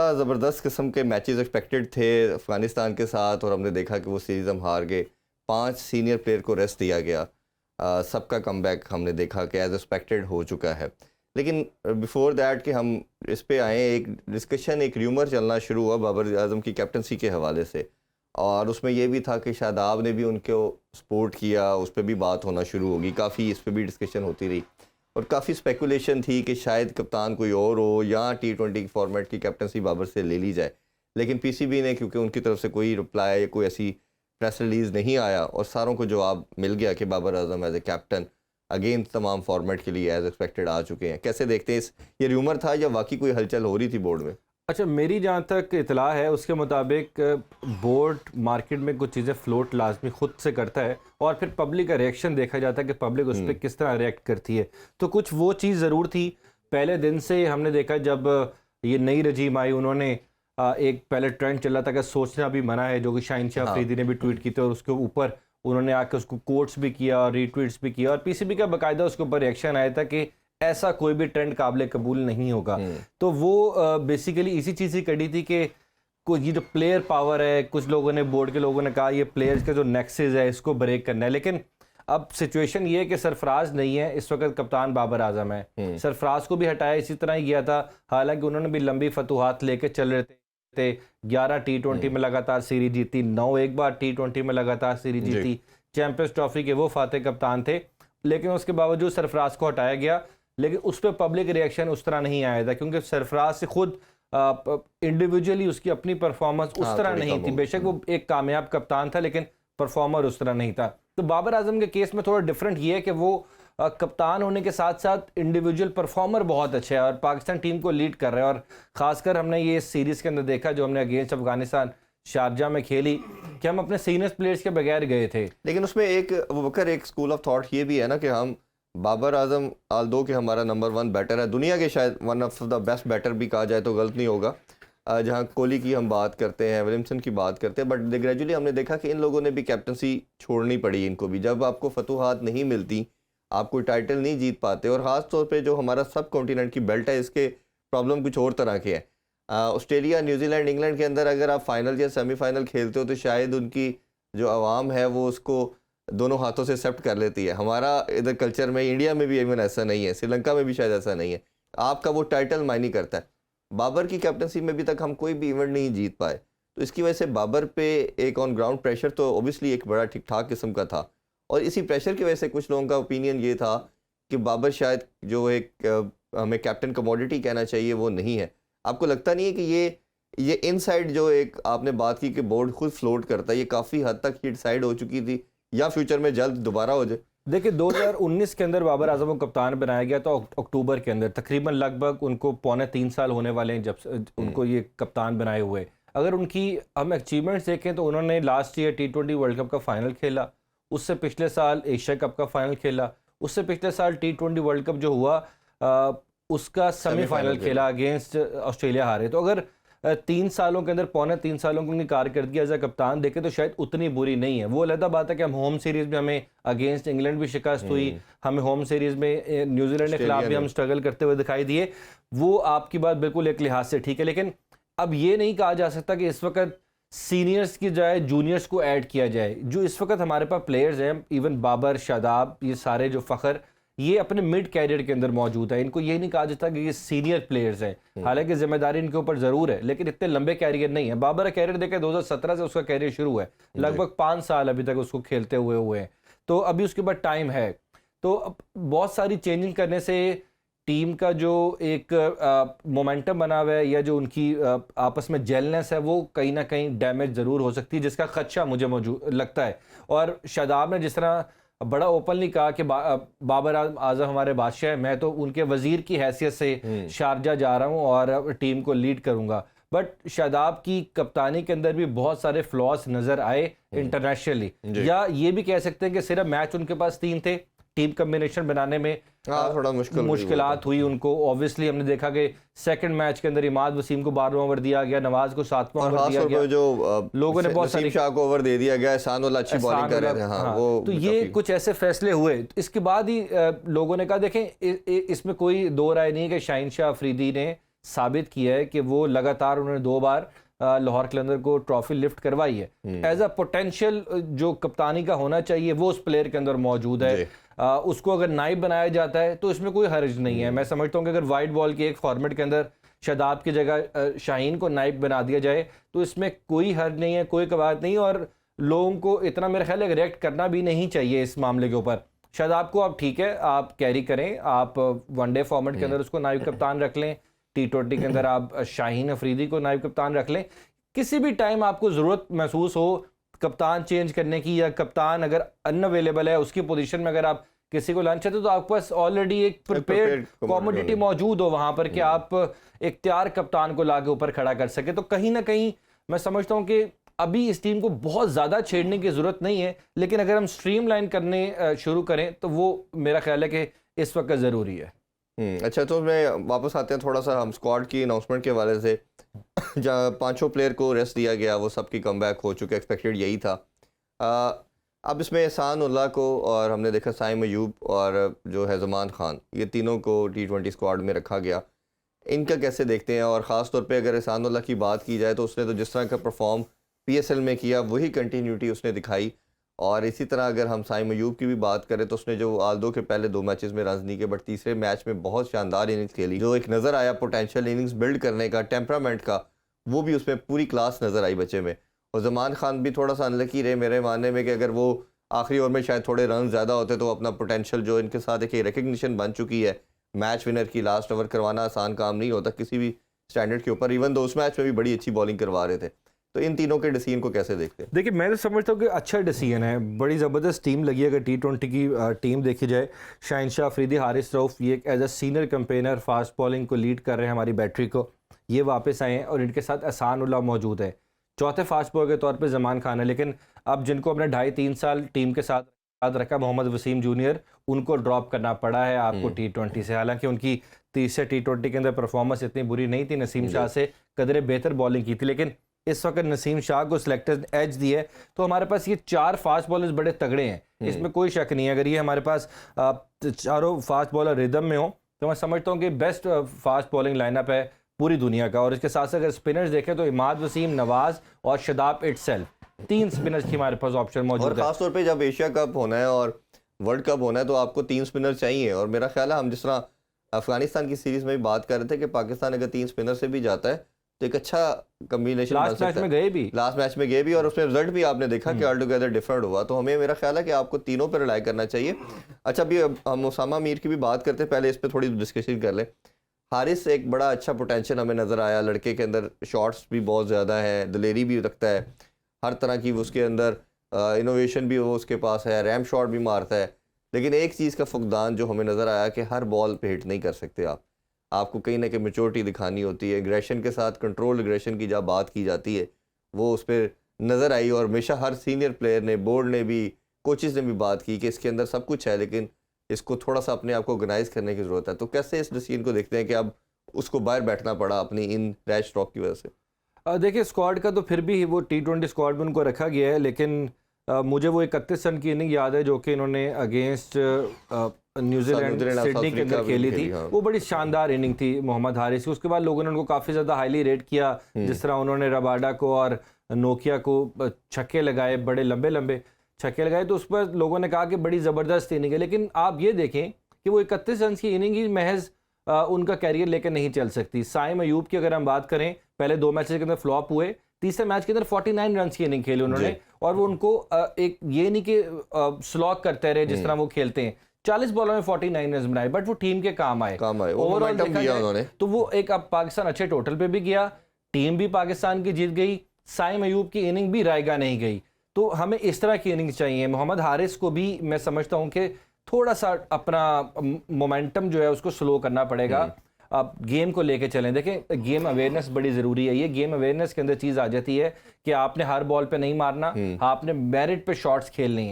बड़ा ज़बरदस्त किस्म के मैचेस एक्सपेक्टेड थे अफ़गानिस्तान के साथ, और हमने देखा कि वो सीरीज़ हम हार गए। 5 सीनियर प्लेयर को रेस्ट दिया गया। सबका कमबैक हमने देखा कि एज़ एक्सपेक्टेड हो चुका है। लेकिन बिफोर दैट कि हम इस पे आएँ, एक डिस्कशन, एक र्यूमर चलना शुरू हुआ बाबर आज़म की कैप्टनसी के हवाले से, और उसमें ये भी था कि शादाब ने भी उनको सपोर्ट किया, उस पर भी बात होना शुरू होगी, काफ़ी इस पर भी डिस्कशन होती रही, और काफ़ी स्पेकुलेशन थी कि शायद कप्तान कोई और हो या T20 फॉर्मेट की कैप्टनसी बाबर से ले ली जाए। लेकिन पीसीबी ने, क्योंकि उनकी तरफ से कोई रिप्लाई या कोई ऐसी प्रेस रिलीज़ नहीं आया, और सारों को जवाब मिल गया कि Babar Azam as a captain again तमाम फॉर्मेट के लिए एज एक्सपेक्टेड आ चुके हैं। कैसे देखते हैं इस, ये र्यूमर था या वाकई कोई हलचल हो रही थी बोर्ड में? अच्छा, मेरी जहाँ तक इतला है उसके मुताबिक बोर्ड मार्केट में कुछ चीज़ें फ्लोट लाजमी खुद से करता है, और फिर पब्लिक का रिएक्शन देखा जाता है कि पब्लिक उस पर किस तरह रिएक्ट करती है। तो कुछ वो चीज़ ज़रूर थी। पहले दिन से हमने देखा जब ये नई रजीम आई, उन्होंने एक पहले ट्रेंड चला था कि सोचना भी मना है, जो कि शाहीन शाह अफरीदी ने भी ट्वीट की थी, और उसके ऊपर उन्होंने आकर उसको कोट्स भी किया और रीट्वीट्स भी किया, और पीसीबी का बाकायदा उसके ऊपर रिएक्शन आया था कि ऐसा कोई भी ट्रेंड काबिल कबूल नहीं होगा। तो वो बेसिकली इसी चीज़ ही कड़ी थी कि कोई ये जो प्लेयर पावर है, कुछ लोगों ने, बोर्ड के लोगों ने कहा ये प्लेयर्स के जो नेक्सेस है इसको ब्रेक करना है। लेकिन अब सिचुएशन ये है कि सरफराज नहीं है इस वक्त, कप्तान बाबर आजम है। सरफराज को भी हटाया इसी तरह ही गया था, हालांकि उन्होंने भी लंबी फतूहात लेके चल रहे थे। 11 T20 में लगातार सीरीज जीती, 9 एक बार T20 में लगातार सीरीज जीती, चैंपियंस ट्रॉफी के वो फातेह कप्तान थे। लेकिन उसके बावजूद सरफराज को हटाया गया, लेकिन उस पर पब्लिक रिएक्शन उस तरह नहीं आया था, क्योंकि सरफराज से खुद इंडिविजुअली उसकी अपनी परफॉर्मेंस उस तरह नहीं थी। बेशक वो एक कामयाब कप्तान था, लेकिन परफॉर्मर उस तरह नहीं था। तो बाबर आजम के केस में थोड़ा डिफरेंट ये है कि वो कप्तान होने के साथ साथ इंडिविजुअल परफॉर्मर बहुत अच्छे है, और पाकिस्तान टीम को लीड कर रहे हैं। और ख़ासकर हमने ये सीरीज़ के अंदर देखा जो हमने अगेंस्ट अफगानिस्तान शारजा में खेली, कि हम अपने सीनियर प्लेयर्स के बगैर गए थे। लेकिन उसमें एक वकर एक स्कूल ऑफ थॉट ये भी है ना कि हम बाबर आजम, आल्दो कि हमारा नंबर 1 बैटर है दुनिया के, शायद one of the best batter भी कहा जाए तो गलत नहीं होगा। जहाँ कोहली की हम बात करते हैं, विलियमसन की बात करते हैं, बट ग्रेजुअली हमने देखा कि इन लोगों ने भी कैप्टनसी छोड़नी पड़ी इनको भी। जब आपको फतूहात नहीं मिलती, आप कोई टाइटल नहीं जीत पाते, और ख़ास तौर पे जो हमारा सब कॉन्टिनेंट की बेल्ट है, इसके प्रॉब्लम कुछ और तरह के हैं। ऑस्ट्रेलिया, न्यूजीलैंड, इंग्लैंड के अंदर अगर आप फाइनल या सेमीफाइनल खेलते हो तो शायद उनकी जो आवाम है वो उसको दोनों हाथों से एक्सेप्ट कर लेती है। हमारा इधर कल्चर में, इंडिया में भी इवन ऐसा नहीं है, श्रीलंका में भी शायद ऐसा नहीं है। आपका वो टाइटल मायने करता है। बाबर की कैप्टनसी में भी तक हम कोई भी इवेंट नहीं जीत पाए, तो इसकी वजह से बाबर पे एक ऑन ग्राउंड प्रेशर तो ओबियसली एक बड़ा ठीक ठाक किस्म का था, और इसी प्रेशर की वजह से कुछ लोगों का ओपिनियन ये था कि बाबर शायद जो एक हमें कैप्टन कमोडिटी कहना चाहिए वो नहीं है। आपको लगता नहीं है कि ये इनसाइड जो एक आपने बात की कि बोर्ड खुद फ्लोट करता है, ये काफ़ी हद तक ये डिसाइड हो चुकी थी, या फ्यूचर में जल्द दोबारा हो जाए? देखिए, 2019 के अंदर बाबर आजम को कप्तान बनाया गया, तो अक्टूबर के अंदर तकरीबन लगभग उनको 3.25 साल होने वाले हैं जब उनको ये कप्तान बनाए हुए। अगर उनकी हम अचीवमेंट्स देखें तो उन्होंने last year T20 world cup का फाइनल खेला, उससे पिछले साल एशिया कप का फाइनल खेला, उससे पिछले साल T20 वर्ल्ड कप जो हुआ उसका सेमीफाइनल खेला, अगेंस्ट ऑस्ट्रेलिया हारे। तो अगर 3 सालों के अंदर, 3.25 सालों की उनकी कारकर्दगी एज ए कप्तान देखे तो शायद उतनी बुरी नहीं है। वो अलग बात है कि हम होम सीरीज़ में हमें अगेंस्ट इंग्लैंड भी शिकस्त हुई, हमें होम सीरीज़ में न्यूजीलैंड के खिलाफ भी हम स्ट्रगल करते हुए दिखाई दिए। वो आपकी बात बिल्कुल एक लिहाज से ठीक है, लेकिन अब ये नहीं कहा जा सकता कि इस वक्त सीनियर्स की जाए जूनियर्स को ऐड किया जाए। जो इस वक्त हमारे पास प्लेयर्स हैं, इवन बाबर, शादाब, ये सारे जो फ़खर, ये अपने मिड कैरियर के अंदर मौजूद है। इनको ये नहीं कहा जाता कि ये सीनियर प्लेयर्स हैं, हालांकि जिम्मेदारी इनके ऊपर ज़रूर है, लेकिन इतने लंबे कैरियर नहीं है। बाबर का कैरियर देखें 2017 से उसका कैरियर शुरू है, लगभग 5 साल अभी तक उसको खेलते हुए हैं, तो अभी उसके बाद टाइम है। तो अब बहुत सारी चेंजिंग करने से टीम का जो एक मोमेंटम बना हुआ है, या जो उनकी आपस में जेलनेस है, वो कहीं ना कहीं डैमेज ज़रूर हो सकती है, जिसका खदशा मुझे मौजूद लगता है। और शादाब ने जिस तरह बड़ा ओपनली कहा कि बाबर आजम हमारे बादशाह है, मैं तो उनके वजीर की हैसियत से शारजा जा रहा हूं और टीम को लीड करूंगा। बट शादाब की कप्तानी के अंदर भी बहुत सारे फ्लॉज नजर आए इंटरनेशनली, या ये भी कह सकते हैं कि सिर्फ मैच उनके पास 3 थे, टीम कम्बिनेशन बनाने में थोड़ा मुश्किलात हुई उनको। ऑब्वियसली हमने देखा कि सेकंड मैच के अंदर इमाद वसीम को 12वां ओवर दिया गया, नवाज को 7वां ओवर दिया गया, जो लोगों ने बहुत सारी शाह को ओवर दे दिया गया, एहसानुल्लाह अच्छी बॉलिंग कर रहे थे। हाँ, वो तो ये कुछ ऐसे फैसले हुए। तो इसके बाद ही लोगों ने कहा, देखें इसमें कोई दो राय नहीं है कि शाहीन शाह अफरीदी ने साबित किया है कि वो लगातार उन्होंने 2 बार लाहौर कलंदर को ट्रॉफी लिफ्ट करवाई है। एज अ पोटेंशियल जो कप्तानी का होना चाहिए वो उस प्लेयर के अंदर मौजूद है। उसको अगर नाइब बनाया जाता है तो इसमें कोई हर्ज नहीं है। मैं समझता हूँ कि अगर वाइट बॉल के एक फॉर्मेट के अंदर शादाब की जगह शाहीन को नाइब बना दिया जाए तो इसमें कोई हर्ज नहीं है, कोई कवायद नहीं, और लोगों को इतना मेरा ख्याल है रिएक्ट करना भी नहीं चाहिए इस मामले के ऊपर। शादाब को आप ठीक है, आप कैरी करें, आप वनडे फॉर्मेट के अंदर उसको नाइब कप्तान रख लें, T20 के अंदर आप शाहीन अफरीदी को नाइब कप्तान रख लें। किसी भी टाइम आपको ज़रूरत महसूस हो कप्तान चेंज करने की, या कप्तान अगर अनअवेलेबल है उसकी पोजीशन में अगर आप किसी को लाना चाहते हो तो आपके पास ऑलरेडी एक प्रिपेयर्ड कॉमोडिटी मौजूद हो वहाँ पर कि आप इख्तियार कप्तान को लाके ऊपर खड़ा कर सके। तो कहीं ना कहीं मैं समझता हूँ कि अभी इस टीम को बहुत ज़्यादा छेड़ने की ज़रूरत नहीं है, लेकिन अगर हम स्ट्रीमलाइन करने शुरू करें तो वो मेरा ख्याल है कि इस वक्त ज़रूरी है। अच्छा, तो मैं वापस आते हैं थोड़ा सा हम स्क्वाड की अनाउंसमेंट के हवाले से। जहाँ 5 प्लेयर को रेस्ट दिया गया वो सबकी कमबैक हो चुके, एक्सपेक्टेड यही था। अब इसमें एहसान उल्लाह को और हमने देखा साइम अयूब और जो है ज़मान खान, ये तीनों को T20 स्क्वाड में रखा गया। इनका कैसे देखते हैं? और ख़ास तौर पे अगर एहसान उल्लाह की बात की जाए तो उसने तो जिस तरह का परफॉर्म PSL में किया वही कंटिन्यूटी उसने दिखाई। और इसी तरह अगर हम साइम अयूब की भी बात करें तो उसने जो आल्दो के पहले 2 मैचेस में रन नहीं किए, बट तीसरे मैच में बहुत शानदार इनिंग्स खेली। जो एक नज़र आया पोटेंशियल इनिंग्स बिल्ड करने का, टेम्परामेंट का, वो भी उसमें पूरी क्लास नज़र आई बच्चे में। और ज़मान खान भी थोड़ा सा अनलकी रहे मेरे मानने में कि अगर वो आखिरी ओवर में शायद थोड़े रन ज़्यादा होते तो अपना पोटेंशियल जो इनके साथ एक रिकग्निशन बन चुकी है, मैच विनर की लास्ट ओवर करवाना आसान काम नहीं होता किसी भी स्टैंडर्ड के ऊपर। इवन दो उस मैच में भी बड़ी अच्छी बॉलिंग करवा रहे थे। तो इन तीनों के डिसीजन को कैसे देखते हैं? देखिए, मैं तो समझता हूँ कि अच्छा डिसीजन है, बड़ी ज़बरदस्त टीम लगी है। अगर T20 की टीम देखी जाए, शाहिनशाह अफरीदी, हारिस रऊफ, ये as a senior campaigner fast bowling को लीड कर रहे हैं हमारी बैटरी को, ये वापस आए हैं और इनके साथ एहसान उल्लाह मौजूद है। चौथे फास्ट बॉलर के तौर पे ज़मान खान है, लेकिन अब जिनको अपने 2.5-3 साल टीम के साथ रखा, मोहम्मद वसीम जूनियर, उनको ड्रॉप करना पड़ा है आपको T20 से। हालांकि उनकी तीसरे T20 के अंदर परफॉर्मेंस इतनी बुरी नहीं थी, नसीम शाह से कदरे बेहतर बॉलिंग की थी, लेकिन इस वक्त नसीम शाह को सिलेक्टर एज दी है। तो हमारे पास ये 4 फास्ट बॉलर्स बड़े तगड़े हैं, इसमें कोई शक नहीं है। अगर ये हमारे पास चारों फास्ट बॉलर रिदम में हो तो मैं समझता हूँ कि बेस्ट फास्ट बॉलिंग लाइनअप है पूरी दुनिया का। और इसके साथ साथ अगर स्पिनर्स देखें तो इमाद वसीम, नवाज और शादाब इटसेल्फ, 3 स्पिनर्स की हमारे पास ऑप्शन मौजूद है। और खासतौर पे जब एशिया कप होना है और वर्ल्ड कप होना है तो आपको 3 स्पिनर चाहिए। और मेरा ख्याल है हम जिस तरह अफगानिस्तान की सीरीज में भी बात कर रहे थे कि पाकिस्तान अगर 3 स्पिनर से भी जाता है तो एक अच्छा कम्बिनेशन लास्ट मैच में गए भी और उसमें रिजल्ट भी आपने देखा कि ऑल टुगेदर डिफरेंट हुआ। तो हमें मेरा ख्याल है कि आपको तीनों पर रिलाई करना चाहिए। अच्छा, अभी हम उसामा मीर की भी बात करते हैं, पहले इस पर थोड़ी डिस्कशन कर लें। हारिस एक बड़ा अच्छा पोटेंशियल हमें नज़र आया, लड़के के अंदर शॉट्स भी बहुत ज़्यादा है, दिलेरी भी रखता है, हर तरह की उसके अंदर इनोवेशन भी वो उसके पास है, रैम शॉट भी मारता है। लेकिन एक चीज़ का फुकदान जो हमें नज़र आया कि हर बॉल पे हिट नहीं कर सकते आपको कहीं ना कहीं मैच्योरिटी दिखानी होती है। एग्रेशन के साथ कंट्रोल एग्रेशन की जब बात की जाती है वो उस पर नज़र आई। और हमेशा हर सीनियर प्लेयर ने, बोर्ड ने भी, कोचेज़ ने भी बात की कि इसके अंदर सब कुछ है लेकिन इसको थोड़ा सा अपने आप को ऑर्गेनाइज करने की ज़रूरत है। तो कैसे इस डिसीजन को देखते हैं कि अब उसको बाहर बैठना पड़ा अपनी इन रैश स्ट्रोक की वजह से? देखिए, स्क्वाड का तो फिर भी वो T20 स्क्वाड में उनको रखा गया है, लेकिन मुझे वो 31 रन की इनिंग याद है जो कि इन्होंने अगेंस्ट न्यूजीलैंड सिडनी के अंदर खेली थी। वो बड़ी शानदार इनिंग थी मोहम्मद हारिस की। उसके बाद लोगों ने उनको काफ़ी ज़्यादा हाईली रेट किया, जिस तरह उन्होंने रबाडा को और नोकिया को छक्के लगाए, बड़े लंबे लंबे छक्के लगाए, तो उस पर लोगों ने कहा कि बड़ी ज़बरदस्त इनिंग है। लेकिन आप ये देखें कि वो 31 रन की इनिंग ही महज उनका कैरियर लेकर नहीं चल सकती। साइम अयूब की अगर हम बात करें, पहले 2 मैचेस के अंदर फ्लॉप हुए, तीसरे मैच के अंदर 49 रन की इनिंग खेली उन्होंने, और वो उनको एक ये नहीं कि स्लॉग करते रहे जिस तरह वो खेलते हैं, 40 बॉलों में 49 रन बनाए, बट वो टीम के काम आए, ओवरऑल देखा जाए तो वो एक अब पाकिस्तान अच्छे टोटल पे भी गया, टीम भी पाकिस्तान की जीत गई, साइम अयूब की इनिंग भी रायगा नहीं गई। तो हमें इस तरह की इनिंग चाहिए। मोहम्मद हारिस को भी मैं समझता हूँ कि थोड़ा सा अपना मोमेंटम जो है उसको स्लो करना पड़ेगा। आप गेम को लेके चलें, देखें गेम अवेयरनेस बड़ी ज़रूरी है। ये गेम अवेयरनेस के अंदर चीज़ आ जाती है कि आपने हर बॉल पे नहीं मारना, आपने मेरिट पे शॉट्स खेलनी है।